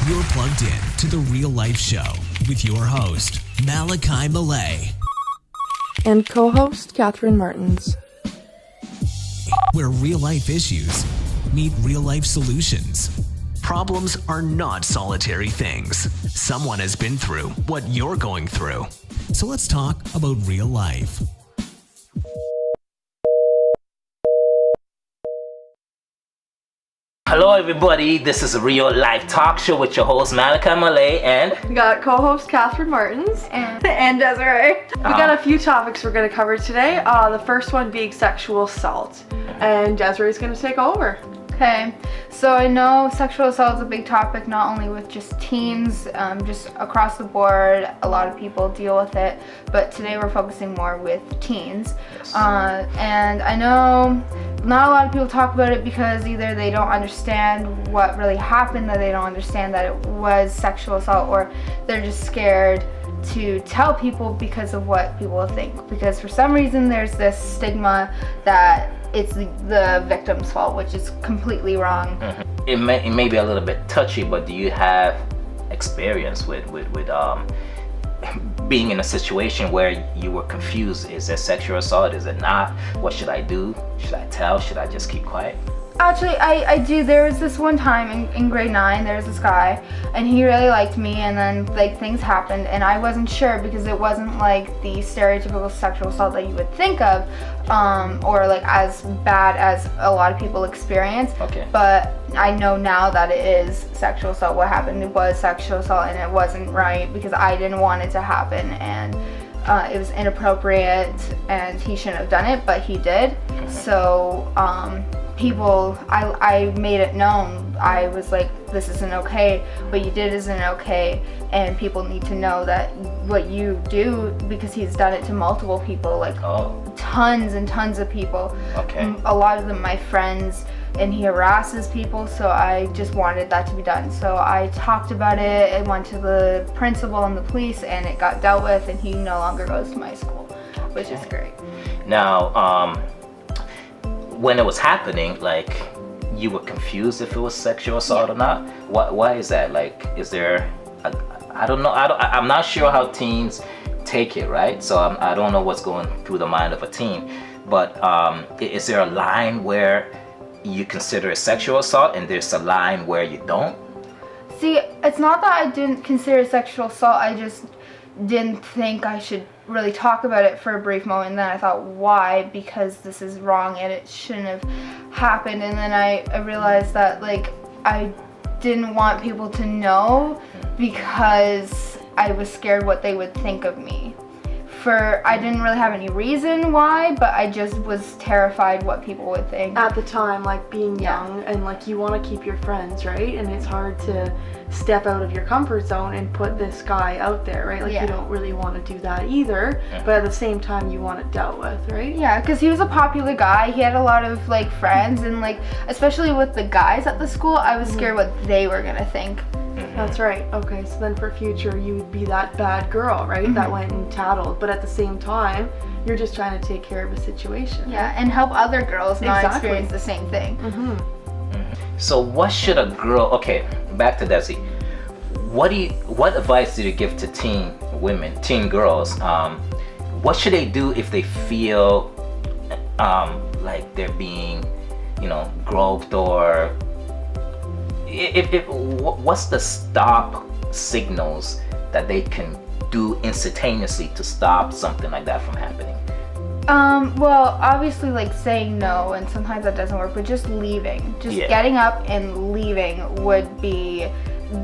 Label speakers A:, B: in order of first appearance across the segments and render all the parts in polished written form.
A: You're plugged in to the Real Life Show with your host, MALICHI
B: and co-host Katherine Martens,
A: where real life issues meet real life solutions. Problems are not solitary things. Someone has been through what you're going through. So let's talk about real life.
C: Hello everybody, this is a Real Life Talk Show with your host MALICHI and
B: we got co-host Katherine Martens and Desiree. We got a few topics we're going to cover today. The first one being sexual assault, and Desiree's going to take over.
D: Okay, so I know sexual assault is a big topic, not only with just teens, just across the board. A lot of people deal with it, but today we're focusing more with teens. And I know not a lot of people talk about it because either they don't understand what really happened, that they don't understand that it was sexual assault, or they're just scared to tell people because of what people will think. Because for some reason there's this stigma that it's the victim's fault, which is completely wrong.
C: Mm-hmm. It may be a little bit touchy, but do you have experience with being in a situation where you were confused? Is it sexual assault? Is it not? What should I do? Should I tell? Should I just keep quiet?
D: Actually, I do. There was this one time in grade 9, there was this guy, and he really liked me, and then like things happened, and I wasn't sure because it wasn't like the stereotypical sexual assault that you would think of, or like as bad as a lot of people experience.
C: Okay.
D: But I know now that it is sexual assault. What happened, it was sexual assault, and it wasn't right because I didn't want it to happen, and it was inappropriate, and he shouldn't have done it, but he did. Mm-hmm. So people, I made it known. I was like, this isn't okay, what you did isn't okay, and people need to know that what you do, because he's done it to multiple people, like tons and tons of people.
C: Okay.
D: A lot of them my friends, and he harasses people, so I just wanted that to be done. So I talked about it, it went to the principal and the police, and it got dealt with, and he no longer goes to my school, which is great.
C: Now, when it was happening, like, you were confused if it was sexual assault or not? Why is that? Like, is there I don't know, I'm not sure how teens take it, right? So I don't know what's going through the mind of a teen, but is there a line where you consider it sexual assault and there's a line where you don't?
D: See, it's not that I didn't consider it sexual assault, I just didn't think I should really talk about it for a brief moment, and then I thought, why? Because this is wrong and it shouldn't have happened. And then I realized that like I didn't want people to know because I was scared what they would think of me. I didn't really have any reason why, but I just was terrified what people would think.
B: At the time, like being young, and like you want to keep your friends, right? And it's hard to step out of your comfort zone and put this guy out there, right? Like you don't really want to do that either, but at the same time you want it dealt with, right?
D: Yeah, because he was a popular guy. He had a lot of like friends, and like especially with the guys at the school, I was scared what they were gonna think.
B: That's right. Okay, so then for future you would be that bad girl, right? That went and tattled, but at the same time you're just trying to take care of a situation.
D: Yeah, and help other girls not experience the same thing.
C: So what should a girl, okay, back to Desi, what advice do you give to teen girls? What should they do if they feel like they're being, groped, or what's the stop signals that they can do instantaneously to stop something like that from happening?
D: Well, obviously like saying no, and sometimes that doesn't work, but just leaving. Just getting up and leaving would be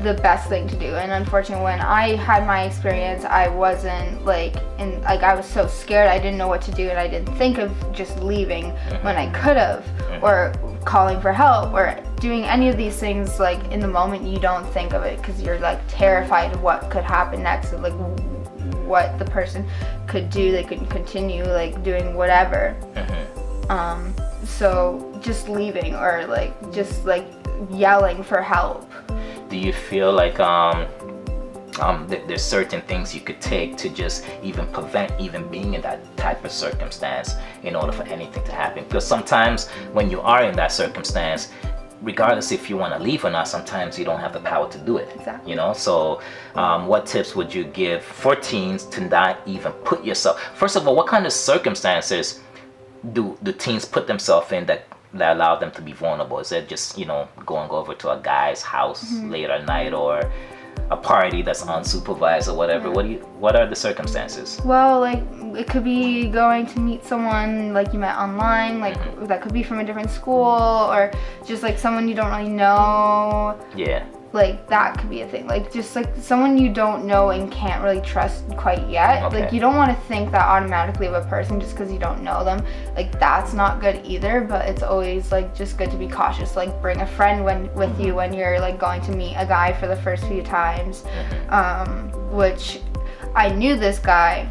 D: the best thing to do. And unfortunately, when I had my experience, I wasn't I was so scared, I didn't know what to do, and I didn't think of just leaving when I could have, or calling for help, or doing any of these things. Like in the moment you don't think of it because you're like terrified of what could happen next, like what the person could do. They could continue like doing whatever. So just leaving, or like just like yelling for help.
C: Do you feel like there's certain things you could take to just even prevent even being in that type of circumstance in order for anything to happen? Because sometimes when you are in that circumstance, regardless if you want to leave or not, sometimes you don't have the power to do it.
D: Exactly.
C: You know, so what tips would you give for teens to not even put yourself? First of all, what kind of circumstances do teens put themselves in that allow them to be vulnerable? Is it just, you know, going over to a guy's house late at night, or a party that's unsupervised, or whatever? What are the circumstances?
D: Well, like, it could be going to meet someone like you met online, like that could be from a different school, or just like someone you don't really know.
C: Yeah.
D: Like, that could be a thing. Like, just like someone you don't know and can't really trust quite yet.
C: Okay.
D: Like, you don't want to think that automatically of a person just because you don't know them. Like, that's not good either, but it's always like just good to be cautious. Like, bring a friend with you when you're like going to meet a guy for the first few times. Which I knew this guy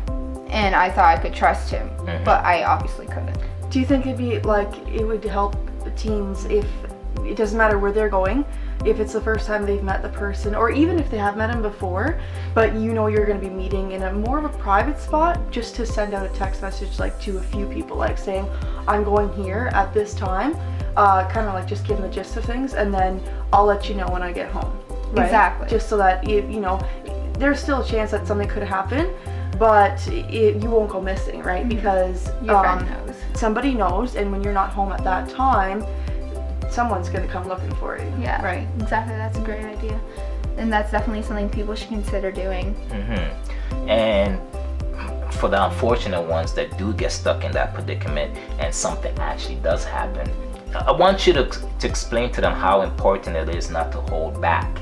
D: and I thought I could trust him, but I obviously couldn't.
B: Do you think it'd be like, it would help teens if it doesn't matter where they're going, if it's the first time they've met the person, or even if they have met him before, but you know you're going to be meeting in a more of a private spot, just to send out a text message like to a few people, like saying, I'm going here at this time, kind of like just give them the gist of things, and then I'll let you know when I get home. Right?
D: Exactly.
B: Just so that, you know, there's still a chance that something could happen, but you won't go missing, right? Because
D: Your friend knows.
B: somebody knows, and when you're not home at that time, someone's going to come looking for you.
D: Yeah,
B: right.
D: Exactly. That's a great idea, and that's definitely something people should consider doing.
C: And for the unfortunate ones that do get stuck in that predicament and something actually does happen, I want you to explain to them how important it is not to hold back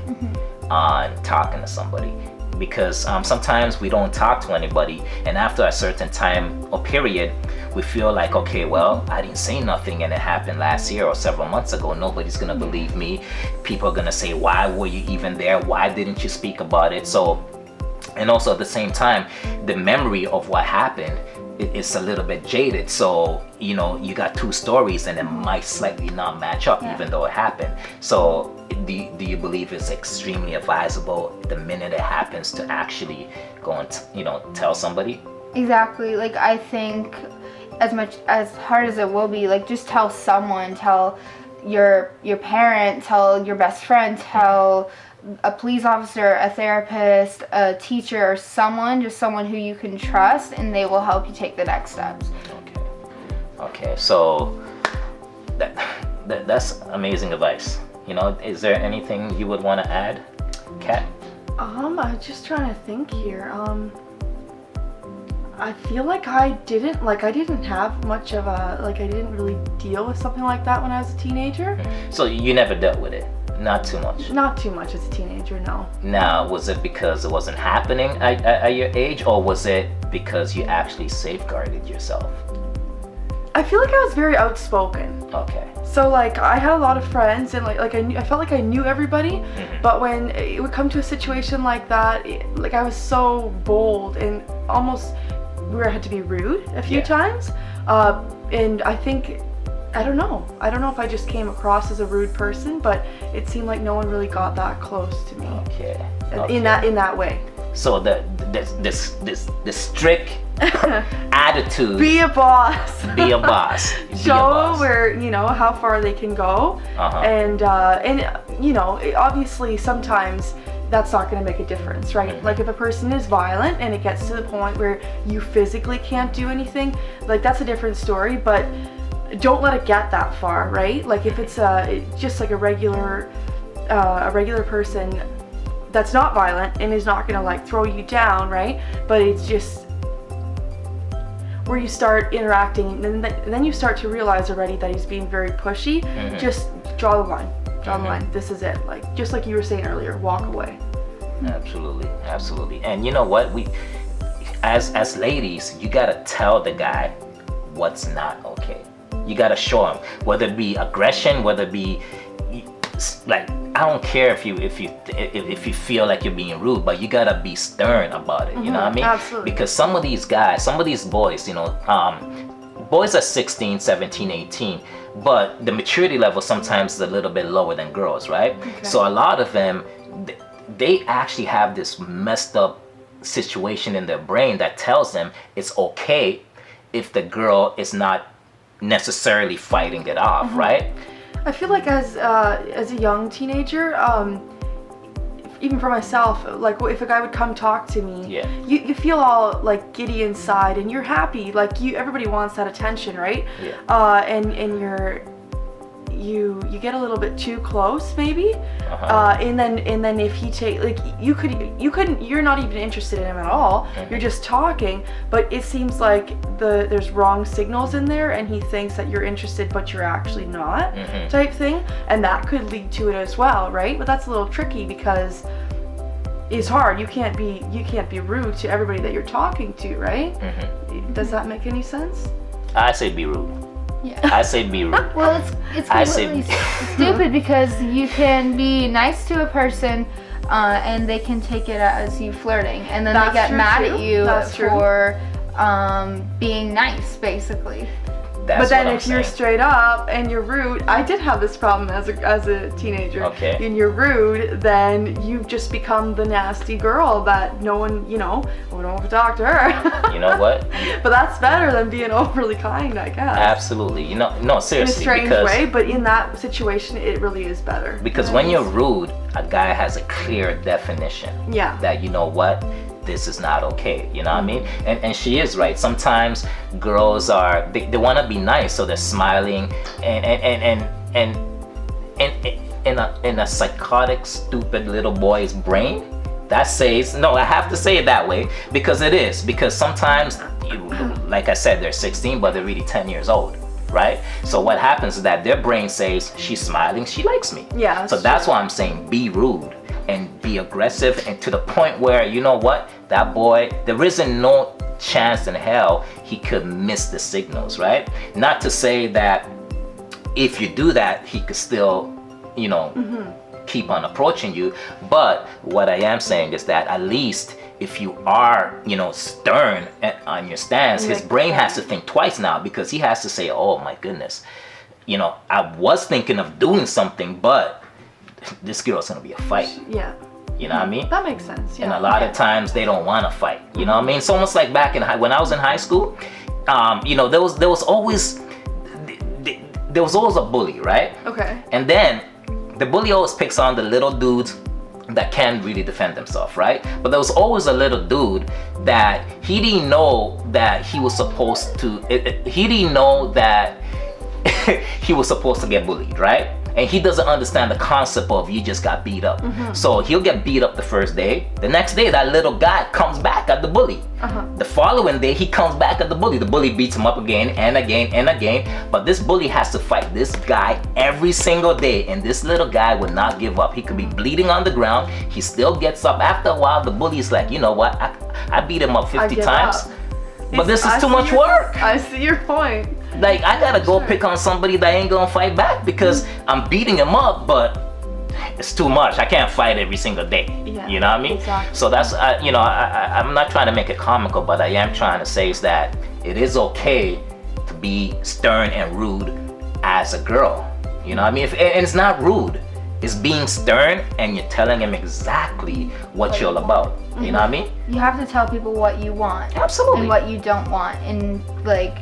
C: on talking to somebody. Because sometimes we don't talk to anybody, and after a certain time or period, we feel like, okay, well, I didn't say nothing and it happened last year or several months ago. Nobody's gonna believe me. People are gonna say, why were you even there? Why didn't you speak about it? So, and also at the same time, the memory of what happened is a little bit jaded. So, you know, you got two stories and it might slightly not match up, even though it happened. So do you believe it's extremely advisable the minute it happens to actually go and, you know, tell somebody?
D: Exactly. Like, I think as hard as it will be, like, just tell someone, tell your parent, tell your best friend, tell a police officer, a therapist, a teacher, or someone who you can trust, and they will help you take the next steps.
C: Okay, so that's amazing advice. You know, is there anything you would want to add, Kat?
B: I'm just trying to think here. I feel like I didn't have much of a, like, I didn't really deal with something like that when I was a teenager.
C: So you never dealt with it? Not too much?
B: Not too much as a teenager, no.
C: Now, was it because it wasn't happening at your age, or was it because you actually safeguarded yourself?
B: I feel like I was very outspoken.
C: Okay.
B: So, like, I had a lot of friends, and I felt like I knew everybody, but when it would come to a situation like that, like, I was so bold and almost where I had to be rude a few times. And I think, I don't know if I just came across as a rude person, but it seemed like no one really got that close to me.
C: Okay.
B: In that way.
C: So this strict attitude.
B: Be a boss.
C: Be a boss.
B: Show where, you know, how far they can go. And you know, obviously sometimes that's not going to make a difference, right? Like, if a person is violent and it gets to the point where you physically can't do anything, like, that's a different story, but don't let it get that far, right? Like, if it's just like a regular person that's not violent and is not gonna, like, throw you down, right? But it's just where you start interacting, and then you start to realize already that he's being very pushy. Just draw the line. Draw the line. This is it. Like, just like you were saying earlier, walk away.
C: Absolutely. And you know what? We, as ladies, you gotta tell the guy what's not okay. You gotta show him, whether it be aggression, whether it be, like, I don't care if you feel like you're being rude, but you gotta be stern about it. You know what I mean?
B: Absolutely.
C: Because some of these guys, some of these boys, you know, boys are 16, 17, 18, but the maturity level sometimes is a little bit lower than girls, right? So a lot of them, they actually have this messed up situation in their brain that tells them it's okay if the girl is not necessarily fighting it off, right?
B: I feel like as a young teenager, even for myself, like if a guy would come talk to me, you feel all like giddy inside, and you're happy. Like everybody wants that attention, right? And you get a little bit too close, maybe. And then if he you're not even interested in him at all. You're just talking, but it seems like there's wrong signals in there, and he thinks that you're interested, but you're actually not, type thing, and that could lead to it as well, right? But that's a little tricky because it's hard. You can't be rude to everybody that you're talking to, right? Does that make any sense?
C: I say be rude.
D: Yeah.
C: I say be rude.
D: Well, it's completely stupid because you can be nice to a person and they can take it as you flirting, and then they get mad at you for being nice, basically.
B: But then if you're straight up and you're rude, I did have this problem as a teenager.
C: Okay.
B: And you're rude, then you've just become the nasty girl that no one, we don't want to talk to her.
C: You know what?
B: But that's better than being overly kind, I guess.
C: Absolutely. No, seriously.
B: In a strange way, but in that situation, it really is better.
C: Because when you're rude, a guy has a clear definition.
B: Yeah.
C: That, you know what? This is not okay, you know what I mean? And she is right. Sometimes girls they want to be nice, so they're smiling and in a psychotic, stupid little boy's brain, that says, no, I have to say it that way because it is. Because sometimes, like I said, they're 16, but they're really 10 years old. Right? So what happens is that their brain says, she's smiling, she likes me.
B: Yeah.
C: So that's why I'm saying be rude and be aggressive, and to the point where, you know what, that boy, there isn't no chance in hell he could miss the signals, right? Not to say that if you do that, he could still, keep on approaching you. But what I am saying is that at least if you are, stern on your stance, his brain has to think twice now, because he has to say, oh my goodness, I was thinking of doing something, but this girl's gonna be a fight.
B: Yeah.
C: You know what I mean?
B: That makes sense. Yeah.
C: And a lot of times they don't want to fight. You know what I mean? It's almost like back when I was in high school. There was always a bully, right?
B: Okay.
C: And then the bully always picks on the little dudes that can't really defend themselves, right? But there was always a little dude that he didn't know that he was supposed to. He didn't know that he was supposed to get bullied, right? And he doesn't understand the concept of you just got beat up. So he'll get beat up the first day. The next day, that little guy comes back at the bully. The following day, he comes back at the bully. The bully beats him up again and again and again. But this bully has to fight this guy every single day. And this little guy would not give up. He could be bleeding on the ground. He still gets up. After a while, the bully's like, you know what? I beat him up 50 times. But this is too much work.
B: I see your point.
C: Like, I gotta go pick on somebody that ain't gonna fight back because I'm beating him up, but it's too much. I can't fight every single day.
B: Yeah,
C: you know what I mean?
B: Exactly.
C: So that's, I'm not trying to make it comical, but I am trying to say is that it is okay to be stern and rude as a girl. You know what I mean? And it's not rude. It's being stern and you're telling him exactly what you're about. You know what I mean?
D: You have to tell people what you want.
C: Absolutely.
D: And what you don't want. And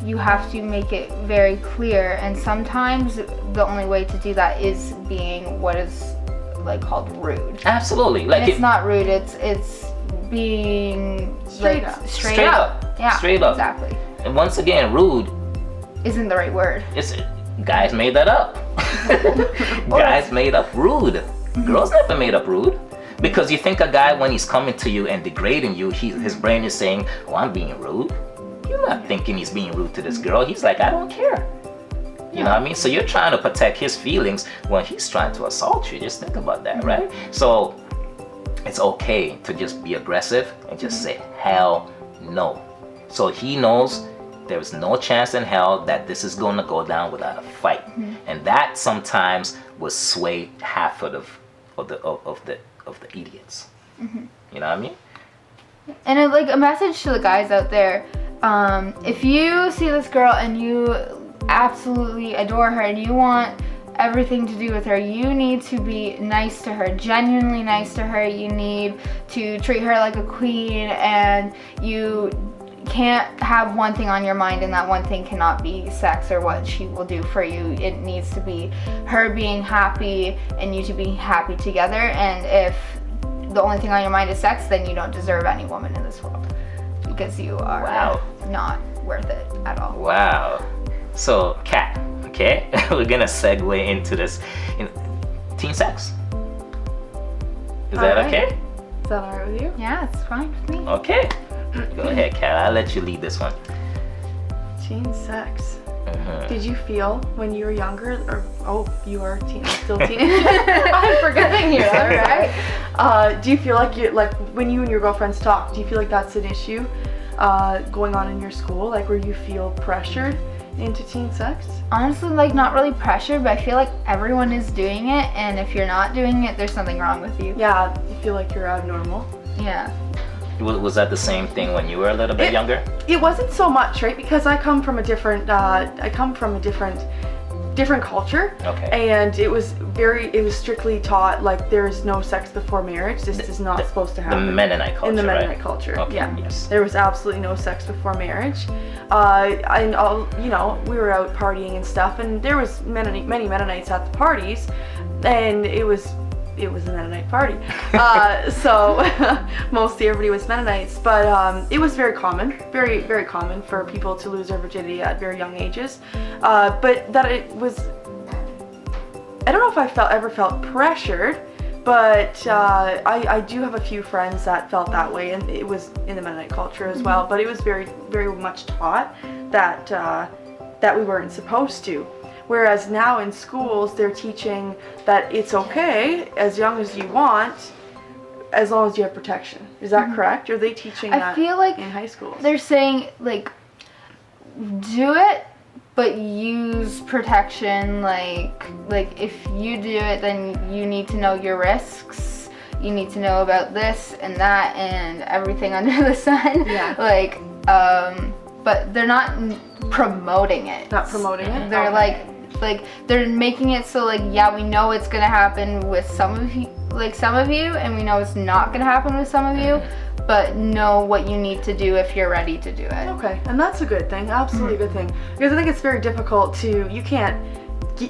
D: you have to make it very clear. And sometimes the only way to do that is being what is called rude.
C: Absolutely.
D: It's not rude, it's being straight up. Yeah.
C: Straight up.
D: Exactly.
C: And once again, rude
D: isn't the right word.
C: Guys made that up. Guys made up rude. Girls never made up rude. Because you think a guy, when he's coming to you and degrading you, his brain is saying, oh, I'm being rude. You're not thinking he's being rude to this girl. He's like, I don't care. You know what I mean? So you're trying to protect his feelings when he's trying to assault you. Just think about that, right? So it's okay to just be aggressive and just say, hell no. So he knows there's no chance in hell that this is going to go down without a fight. And that sometimes will sway half of the idiots. You know what I mean?
D: And a message to the guys out there, if you see this girl and you absolutely adore her and you want everything to do with her, you need to be nice to her, genuinely nice to her. You need to treat her like a queen, and you can't have one thing on your mind, and that one thing cannot be sex or what she will do for you. It needs to be her being happy and you two being happy together. And if the only thing on your mind is sex, then you don't deserve any woman in this world, because you are not worth it at all.
C: Wow. So, Kat, okay, we're gonna segue into this teen sex. Is that okay?
B: Is that alright with you?
D: Yeah, it's fine with me.
C: Okay. Go ahead, Kat. I'll let you lead this one.
B: Teen sex. Did you feel when you were younger, or you are still teenage? I'm forgetting you. All right. Do you feel like when you and your girlfriends talk? Do you feel like that's an issue going on in your school? Like, where you feel pressured into teen sex?
D: Honestly, like, not really pressured, but I feel like everyone is doing it, and if you're not doing it, there's something wrong with you.
B: Yeah, you feel like you're abnormal.
D: Yeah.
C: Was that the same thing when you were a little bit younger?
B: It wasn't so much, right? Because I come from a different different culture.
C: Okay.
B: And it was strictly taught like there's no sex before marriage. This is not supposed to happen.
C: The Mennonite culture,
B: in the Mennonite
C: right?
B: culture.
C: Okay,
B: Yeah.
C: yes.
B: There was absolutely no sex before marriage. And all, we were out partying and stuff, and there was many Mennonites at the parties, and it was a Mennonite party. So mostly everybody was Mennonites, but it was very common, very, very common for people to lose their virginity at very young ages. But that it was, I don't know if I ever felt pressured, but I do have a few friends that felt that way, and it was in the Mennonite culture as well, but it was very, very much taught that we weren't supposed to. Whereas now in schools, they're teaching that it's okay as young as you want, as long as you have protection. Is that correct? Are they teaching that
D: I feel like
B: in high schools?
D: They're saying, like, do it, but use protection. Like if you do it, then you need to know your risks. You need to know about this and that and everything under the sun.
B: Yeah.
D: But they're not promoting it.
B: Not promoting it?
D: They're
B: Okay.
D: like they're making it so, like, yeah, we know it's gonna happen with some of you, and we know it's not gonna happen with some of you, but know what you need to do if you're ready to do it.
B: Okay, and that's a good thing, absolutely a good thing. Because I think it's very difficult you can't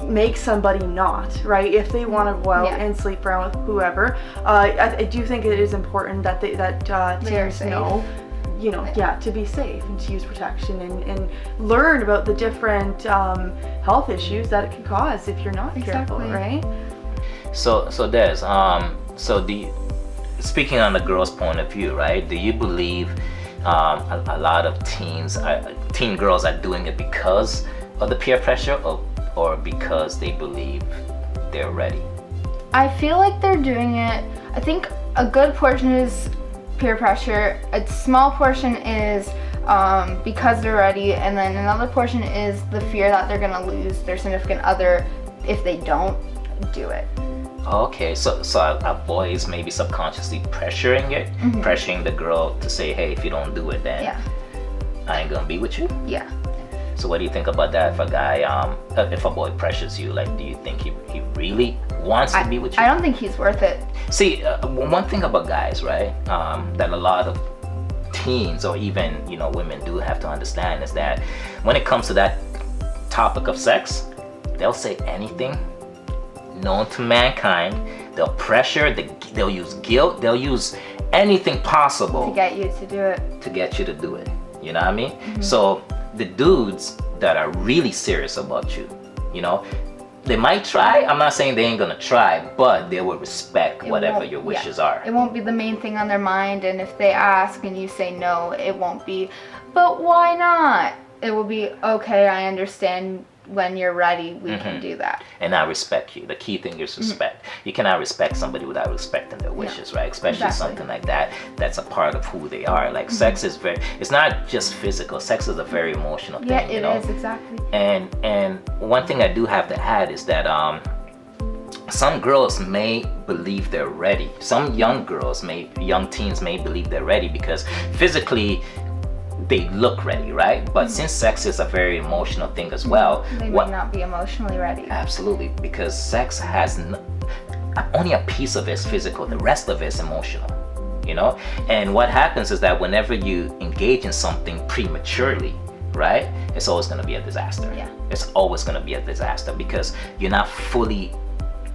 B: make somebody not, right? If they want to go out and sleep around with whoever, I do think it is important that teens know, to be safe and to use protection and learn about the different health issues that it can cause if you're not careful, right?
C: So Des, speaking on the girl's point of view, right? Do you believe a lot of teen girls are doing it because of the peer pressure, or because they believe they're ready?
D: I feel like they're doing it. I think a good portion is peer pressure. A small portion is because they're ready, and then another portion is the fear that they're gonna lose their significant other if they don't do it.
C: Okay, so a boy is maybe subconsciously pressuring the girl to say, hey, if you don't do it, then I ain't gonna be with you.
D: Yeah.
C: So what do you think about that? If a boy pressures you, like, do you think he really wants to be with you?
D: I don't think he's worth it.
C: See, one thing about guys, right, that a lot of teens or even women do have to understand is that when it comes to that topic of sex, they'll say anything known to mankind. They'll pressure, they'll use guilt, they'll use anything possible
D: to get you to do it.
C: To get you to do it. You know what I mean? So the dudes that are really serious about you, they might try. I'm not saying they ain't gonna try, but they will respect whatever your wishes are.
D: It won't be the main thing on their mind, and if they ask and you say no, it won't be, but why not? It will be, okay, I understand. When you're ready, we can do that.
C: And I respect you. The key thing is respect. You cannot respect somebody without respecting their wishes, right? Especially something like that. That's a part of who they are. Like sex is it's not just physical. Sex is a very emotional thing.
D: Yeah, it is, exactly.
C: And one thing I do have to add is that some girls may believe they're ready. Some young teens may believe they're ready because physically they look ready, right? But since sex is a very emotional thing as well,
D: they might not be emotionally ready.
C: Absolutely, because sex has only a piece of it is physical, the rest of it is emotional. you know. And what happens is that whenever you engage in something prematurely, right, it's always going to be a disaster.
D: Yeah.
C: It's always going to be a disaster because you're not fully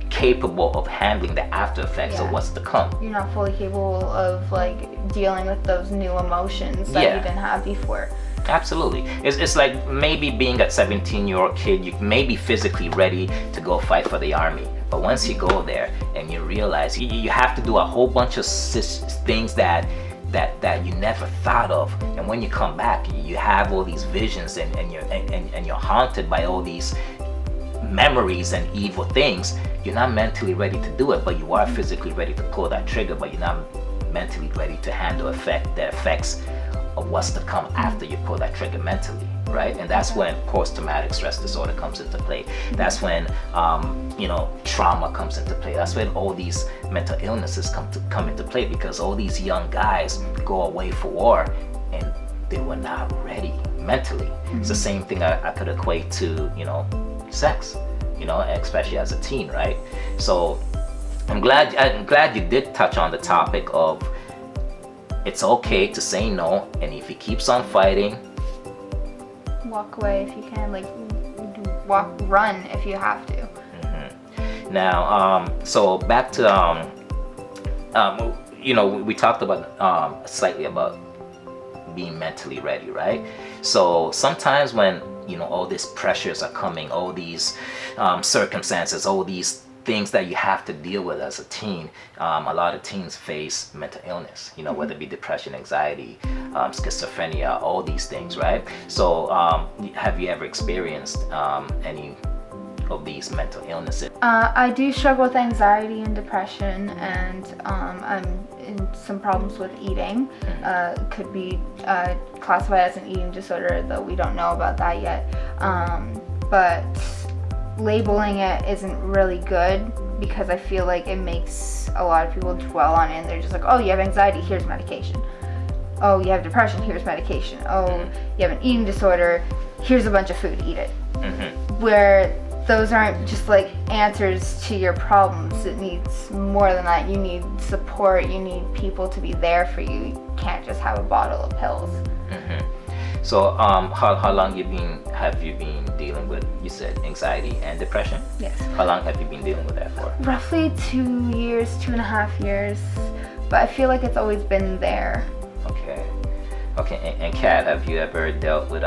C: capable of handling the after effects of what's to come.
D: You're not fully capable of like dealing with those new emotions that you didn't have before.
C: Absolutely. It's like maybe being a 17-year-old kid, you may be physically ready to go fight for the army. But once you go there and you realize you have to do a whole bunch of things that you never thought of, and when you come back, you have all these visions and you're haunted by all these memories and evil things. You're not mentally ready to do it, but you are physically ready to pull that trigger, but you're not mentally ready to handle the effects of what's to come after you pull that trigger mentally, right? And that's when post-traumatic stress disorder comes into play. That's when trauma comes into play. That's when all these mental illnesses come into play, because all these young guys go away for war and they were not ready mentally. It's the same thing I could equate to, sex, especially as a teen, right? So I'm glad you did touch on the topic of it's okay to say no, and if he keeps on fighting,
D: walk away if you can, like run if you have to.
C: Now, so back to we talked about slightly about being mentally ready, right? So sometimes when all these pressures are coming, all these circumstances, all these things that you have to deal with as a teen, a lot of teens face mental illness, whether it be depression, anxiety, schizophrenia, all these things, right? So have you ever experienced any of these mental illnesses?
D: I do struggle with anxiety and depression, and I'm in some problems with eating. Could be classified as an eating disorder, though we don't know about that yet. But labeling it isn't really good, because I feel like it makes a lot of people dwell on it, and they're just like, oh, you have anxiety, here's medication. Oh, you have depression, here's medication. Oh, you have an eating disorder, here's a bunch of food, eat it. Where those aren't just like answers to your problems. It needs more than that. You need support. You need people to be there for you. You can't just have a bottle of pills.
C: So how long have you been dealing with, you said, anxiety and depression?
D: Yes.
C: How long have you been dealing with that for?
D: Roughly 2 years, 2.5 years. But I feel like it's always been there.
C: Okay. And Kat, have you ever dealt with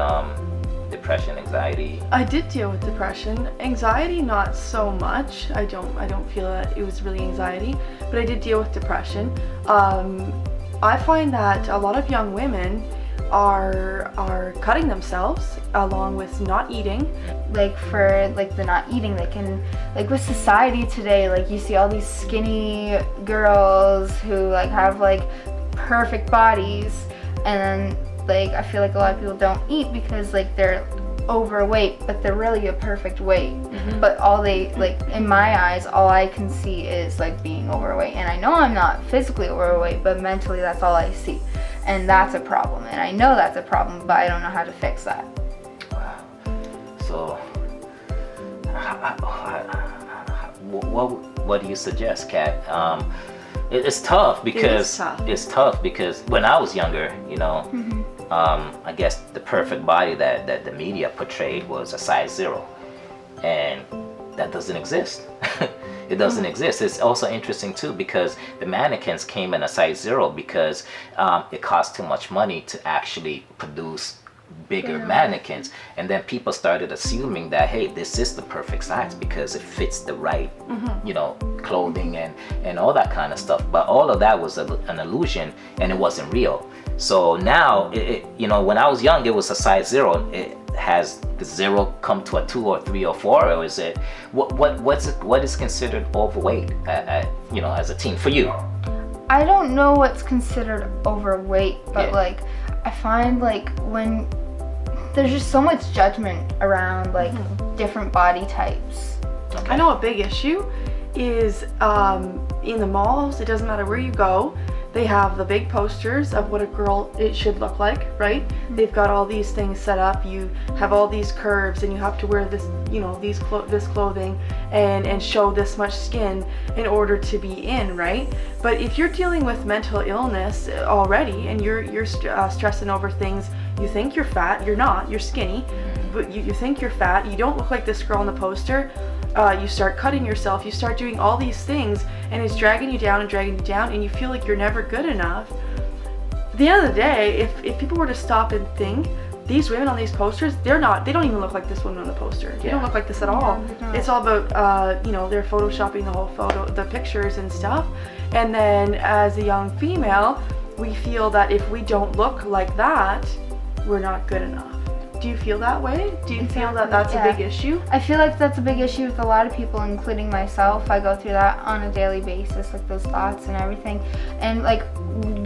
C: depression, anxiety?
B: I did deal with depression. Anxiety, not so much. I don't feel that it was really anxiety, but I did deal with depression. I find that a lot of young women are cutting themselves along with not eating.
D: Like for like the not eating, they can, like with society today, like you see all these skinny girls who like have like perfect bodies, and then like I feel like a lot of people don't eat because like they're overweight, but they're really a perfect weight. But all they, like in my eyes, all I can see is like being overweight, and I know I'm not physically overweight, but mentally that's all I see, and that's a problem, and I know that's a problem, but I don't know how to fix that.
C: Wow. So what do you suggest, Kat? It's tough because it's tough because when I was younger, I guess the perfect body that the media portrayed was a size 0, and that doesn't exist. It doesn't exist. It's also interesting too because the mannequins came in a size 0 because it cost too much money to actually produce bigger mannequins, and then people started assuming that, hey, this is the perfect size because it fits the right clothing and all that kind of stuff. But all of that was an illusion, and it wasn't real. So now when I was young, it was a size 0. It has the 0 come to a 2 or 3 or 4, or is it what is considered overweight as a teen for you?
D: I don't know what's considered overweight, but like I find like when there's just so much judgment around like different body types.
B: Okay. I know a big issue is in the malls. It doesn't matter where you go, they have the big posters of what a girl it should look like, right? They've got all these things set up. You have all these curves, and you have to wear this, this clothing and show this much skin. in order to be in, right? But if you're dealing with mental illness already and you're stressing over things, you think you're fat, you're not, you're skinny, but you think you're fat, you don't look like this girl on the poster, you start cutting yourself, you start doing all these things, and it's dragging you down, and you feel like you're never good enough. At the end of the day, if people were to stop and think, these women on these posters, they don't even look like this woman on the poster. They don't look like this at all. It's all about, they're photoshopping the whole the pictures and stuff. And then as a young female, we feel that if we don't look like that, we're not good enough. Do you feel that way? Do you feel that that's a big issue?
D: I feel like that's a big issue with a lot of people, including myself. I go through that on a daily basis, like those thoughts and everything. And like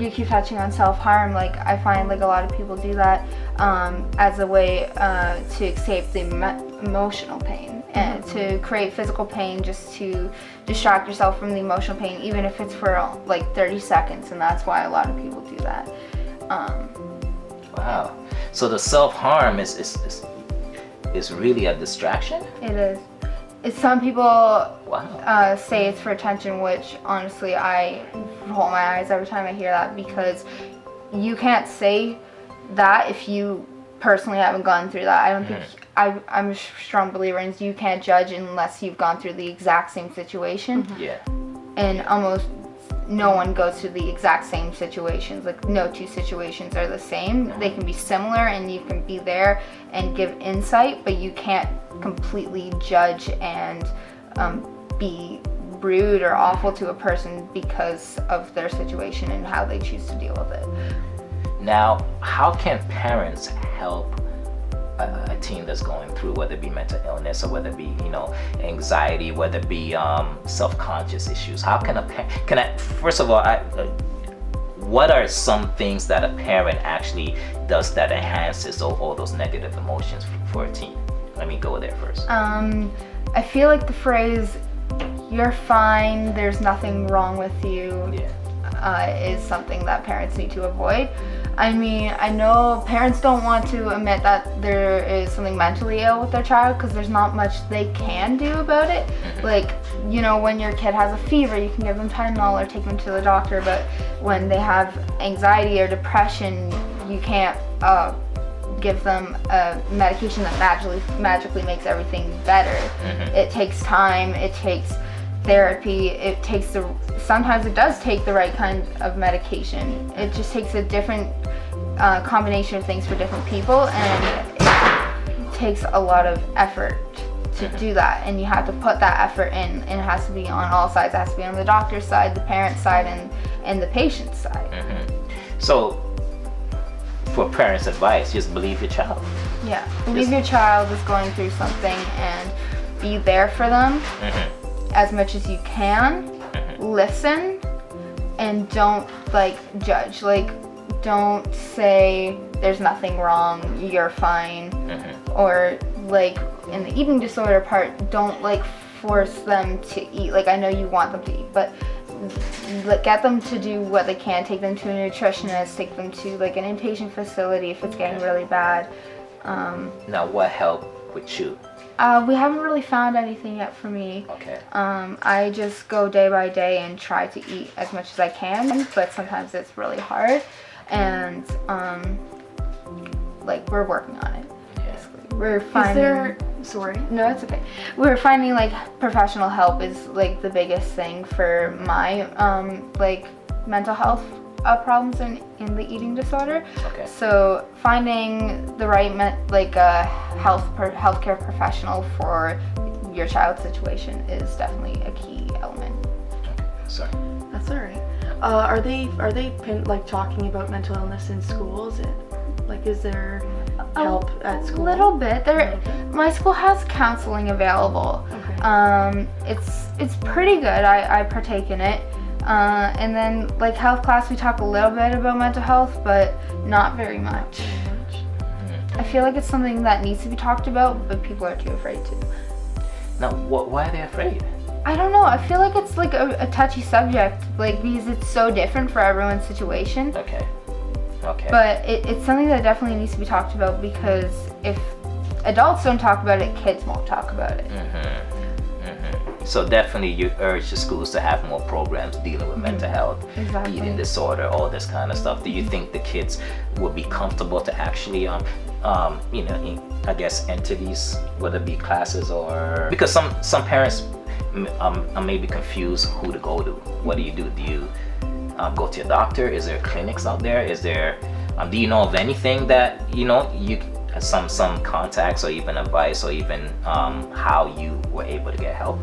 D: you keep touching on self-harm, like I find like a lot of people do that as a way to escape the emotional pain and to create physical pain, just to distract yourself from the emotional pain, even if it's for like 30 seconds. And that's why a lot of people do that.
C: Wow. So the self-harm is really a distraction?
D: It is. Some people say it's for attention, which honestly I roll my eyes every time I hear that, because you can't say that if you personally haven't gone through that. I don't think I'm a strong believer in you can't judge unless you've gone through the exact same situation.
C: Yeah.
D: And almost no one goes through the exact same situations. Like no two situations are the same. They can be similar and you can be there and give insight, but you can't completely judge and be rude or awful to a person because of their situation and how they choose to deal with it.
C: Now, how can parents help a teen that's going through, whether it be mental illness or whether it be, anxiety, whether it be self-conscious issues? How can first of all, what are some things that a parent actually does that enhances all those negative emotions for a teen? Let me go there first.
D: I feel like the phrase, "you're fine, there's nothing wrong with you," is something that parents need to avoid. I mean, I know parents don't want to admit that there is something mentally ill with their child because there's not much they can do about it. Like, when your kid has a fever, you can give them Tylenol or take them to the doctor, but when they have anxiety or depression, you can't give them a medication that magically makes everything better. It takes time, it takes therapy, sometimes it does take the right kind of medication. It just takes a different combination of things for different people, and it takes a lot of effort to do that, and you have to put that effort in, and it has to be on all sides. It has to be on the doctor's side, the parent's side, and the patient's side.
C: So for parents' advice, just believe your child.
D: Yeah, believe your child is going through something and be there for them as much as you can. Listen and don't judge. Don't say there's nothing wrong, you're fine. Or in the eating disorder part, don't force them to eat. I know you want them to eat, but get them to do what they can. Take them to a nutritionist, take them to an inpatient facility if it's getting really bad.
C: Now, what helped with you?
D: We haven't really found anything yet for me.
C: Okay.
D: I just go day by day and try to eat as much as I can, but sometimes it's really hard, and we're working on it. Basically, we're finding.
B: Sorry.
D: No, it's okay. We're finding professional help is the biggest thing for my mental health problems in the eating disorder.
C: Okay.
D: So finding the right healthcare professional for your child's situation is definitely a key element.
C: Okay. Sorry.
B: That's all right. Are they talking about mental illness in schools? Is there help at school?
D: A little bit. My school has counseling available.
B: Okay.
D: It's pretty good. I partake in it. And then health class, we talk a little bit about mental health, but not very much. I feel like it's something that needs to be talked about, but people are too afraid to.
C: Now, why are they afraid?
D: I don't know. I feel like it's a touchy subject, because it's so different for everyone's situation.
C: Okay.
D: But it's something that definitely needs to be talked about, because if adults don't talk about it, kids won't talk about it.
C: So definitely you urge the schools to have more programs dealing with mental health, eating disorder, all this kind of stuff. Do you think the kids would be comfortable to actually I guess enter these, whether it be classes or, because some parents may be confused who to go to. What do you do? Do you go to your doctor? Is there clinics out there? Is there do you know of anything that you some contacts or even advice or even how you were able to get help?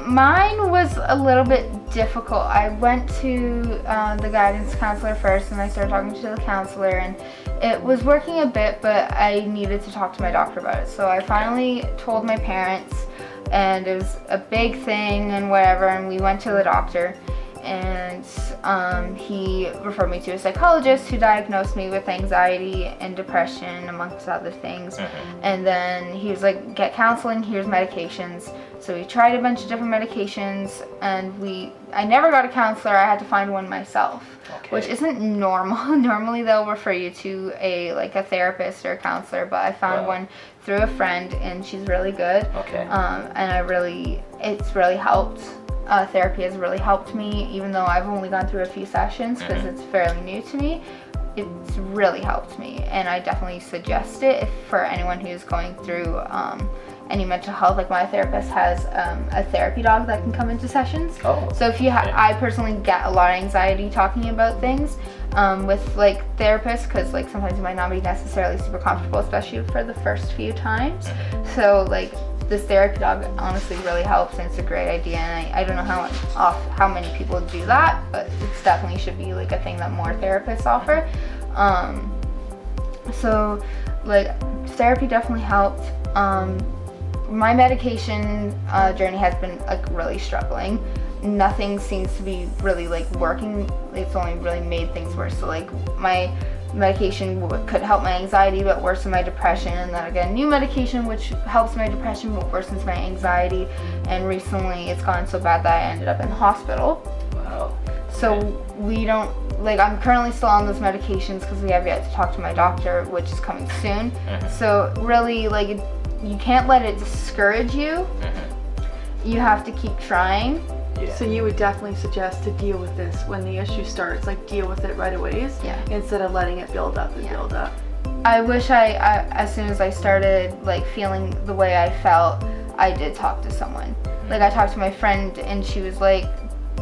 D: Mine was a little bit difficult. I went to the guidance counselor first, and I started talking to the counselor, and it was working a bit, but I needed to talk to my doctor about it. So I finally told my parents, and it was a big thing and whatever, and we went to the doctor, and he referred me to a psychologist who diagnosed me with anxiety and depression, amongst other things. And then he was like, get counseling, here's medications. So we tried a bunch of different medications, and I never got a counselor. I had to find one myself, which isn't normal. Normally they'll refer you to a therapist or a counselor, but I found one through a friend, and she's really good. And it's really helped. Therapy has really helped me, even though I've only gone through a few sessions because it's fairly new to me. It's really helped me, and I definitely suggest it for anyone who's going through any mental health. Like, my therapist has a therapy dog that can come into sessions. So if you I personally get a lot of anxiety talking about things with therapists, because sometimes you might not be necessarily super comfortable, especially for the first few times. So this therapy dog honestly really helps, and it's a great idea, and I don't know how many people do that, but it definitely should be a thing that more therapists offer. So therapy definitely helped. My medication journey has been really struggling. Nothing seems to be really working. It's only really made things worse. So my medication could help my anxiety but worsen my depression, and then again new medication which helps my depression but worsens my anxiety, and recently it's gotten so bad that I ended up in the hospital. So we don't I'm currently still on those medications because we have yet to talk to my doctor, which is coming soon. So really you can't let it discourage you. You have to keep trying.
B: So you would definitely suggest to deal with this when the issue starts, deal with it right away, instead of letting it build up and build up.
D: I wish I as soon as I started feeling the way I felt, I did talk to someone. I talked to my friend, and she was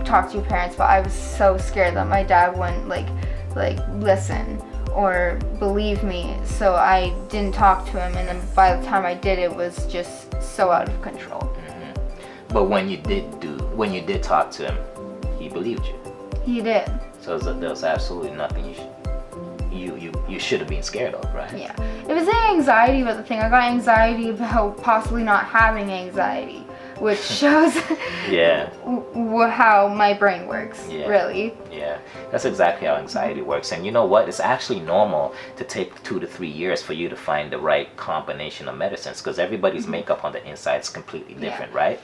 D: talk to your parents, but I was so scared that my dad wouldn't listen or believe me, so I didn't talk to him, and then by the time I did, it was just so out of control.
C: But when you did talk to him, he believed you.
D: He did.
C: So there was absolutely nothing you should have been scared of, right?
D: Yeah. It was the anxiety, but the thing, I got anxiety about possibly not having anxiety, which shows how my brain works, really. Yeah,
C: that's exactly how anxiety works. And you know what? It's actually normal to take 2 to 3 years for you to find the right combination of medicines, because everybody's makeup on the inside is completely different, right?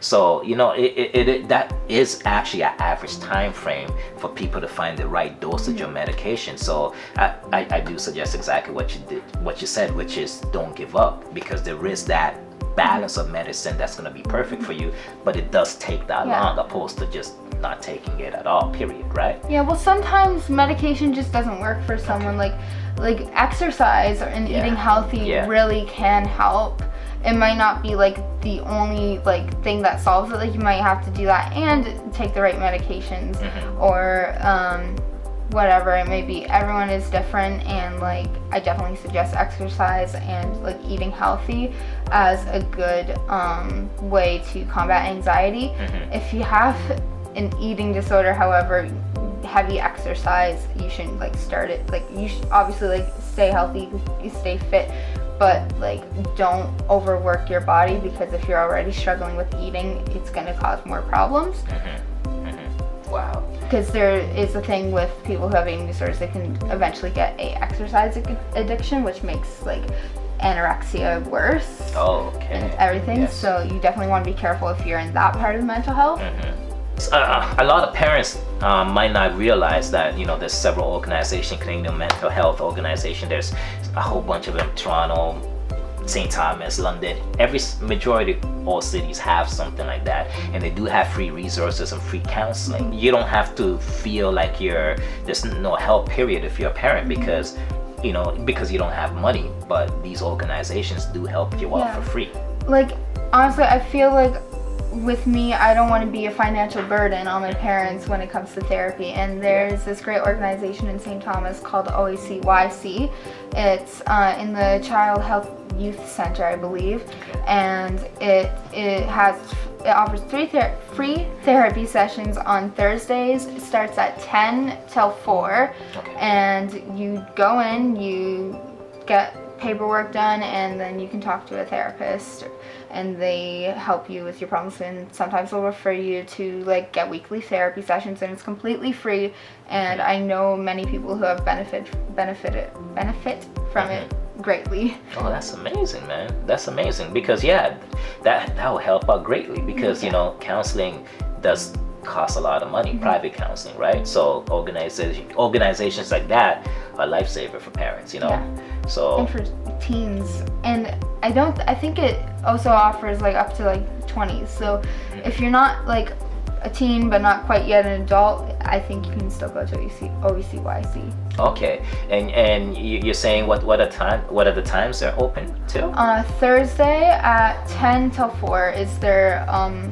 C: So, that is actually an average time frame for people to find the right dosage of medication. So I do suggest exactly what you said, which is don't give up, because there is that balance of medicine that's going to be perfect for you, but it does take that long, opposed to just not taking it at all, period, right?
D: Yeah, well, sometimes medication just doesn't work for someone. Exercise and eating healthy really can help. It might not be the only thing that solves it. You might have to do that and take the right medications, or whatever it may be. Everyone is different, and I definitely suggest exercise and eating healthy as a good way to combat anxiety. If you have an eating disorder, however, heavy exercise, you shouldn't start it. You should obviously stay healthy, you stay fit, but don't overwork your body, because if you're already struggling with eating, it's going to cause more problems.
C: Wow.
D: Because there is a thing with people who have eating disorders, they can eventually get a exercise addiction, which makes anorexia worse. And everything. So you definitely want to be careful if you're in that part of mental health.
C: A lot of parents might not realize that there's several organizations, Canadian Mental Health Organization. There's a whole bunch of them, Toronto, St. Thomas, London, majority all cities have something like that, and they do have free resources and free counseling. You don't have to feel like there's no help period if you're a parent because you don't have money, but these organizations do help you out for free.
D: Like, honestly, I feel like with me, I don't want to be a financial burden on my parents when it comes to therapy. And there's this great organization in St. Thomas called OACYC. It's in the Child Health Youth Center, I believe, and it offers free therapy sessions on Thursdays. It starts at 10 till 4, and you go in, you get paperwork done, and then you can talk to a therapist, and they help you with your problems, and sometimes they'll refer you to like get weekly therapy sessions, and it's completely free. And I know many people who have benefit from it greatly.
C: Oh, that's amazing, man. That's amazing, because that will help out greatly, because counseling does cost a lot of money, private counseling, right? So organizations like that are lifesaver for parents, So
D: and for teens, and I think it also offers like up to like 20s. So if you're not like a teen but not quite yet an adult, I think you can still go to OECYC.
C: Okay, and you're saying what are the times they're open to?
D: Thursday at 10 till 4 is their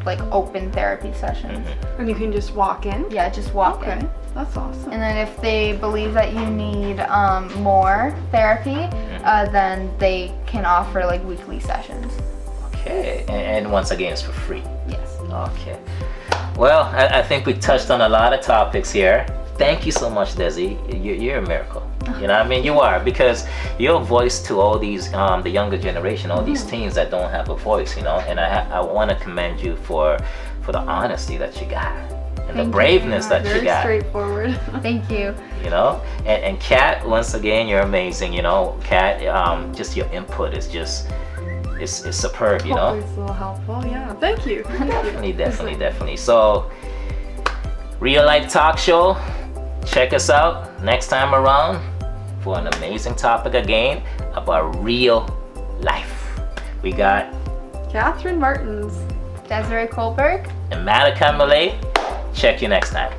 D: like open therapy sessions.
B: And you can just walk in?
D: Yeah, just walk in.
B: That's awesome.
D: And then if they believe that you need more therapy, then they can offer like weekly sessions.
C: Okay, and once again, it's for free.
D: Yes.
C: Okay. Well, I think we touched on a lot of topics here. Thank you so much, Desi. You're a miracle. You know what I mean? You are, because you're a voice to all these, the younger generation, all these teens that don't have a voice, and I want to commend you for the honesty that you got. And the braveness that you got.
B: Very straightforward.
D: Thank you.
C: And Kat, once again, you're amazing. Kat, just your input is just it's superb.
B: Hopefully it's a little helpful. Yeah. Thank you.
C: Definitely. So, Real Life Talk Show. Check us out next time around for an amazing topic again about real life. We got
B: Katherine Martens,
D: Desiree Kohlberg,
C: and Malachi Malay. Check you next time.